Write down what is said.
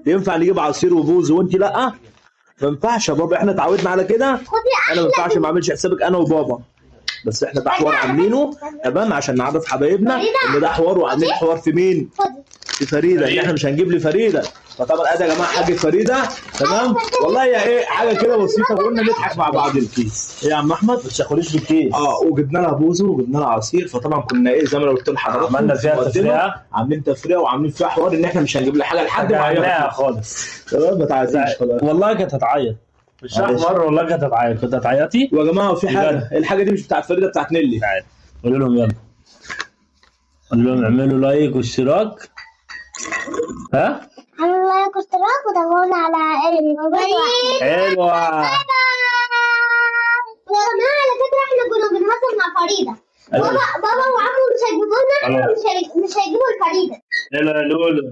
ينفع نجيب عصير وبوز وانت لا؟ ما ينفعش يا بابا، احنا اتعودنا على كده. انا ما ينفعش ما اعملش حسابك انا وبابا، بس احنا ده حوار عاملينه تمام عشان نعرف حبايبنا ان ده حوار، وعاملين حوار في مين؟ في فريده، ان احنا مش هنجيب لفريده. فطبعا ادي يا جماعه حاجه فريده تمام، والله يا ايه حاجه كده بسيطه، وقلنا نضحك مع بعض. الكيس ايه يا عم احمد؟ ما تشغلوش بالكيس. وجبنا لها بوزو وجبنا لها عصير، فطبعا كنا ايه زي ما انا قلت لحضراتكم عملنا فيها تفريعه، عاملين تفريعه وعاملين فيها حوار ان احنا مش هنجيب لها حاجه لحد ما يعيط خالص. تمام ما تعيطيش خلاص والله كانت هتعيط، مش مره والله كانت هتعيط. كنت هتعيطي يا جماعه. وفي حاجه، الحاجه دي مش بتاعت فريده، بتاعت نيلي. تعالى قول لهم يلا، قول لهم اعملوا لايك واشتراك. ها؟ اعملوا لايك واشتراك وتابعونا على حلوة. يا جماعة على فكرة احنا كنا بنهزر مع فريدة. بابا وعمو مش هيجيبوا لنا، مش هيجيبوا الفريدة. يلا يا لولو.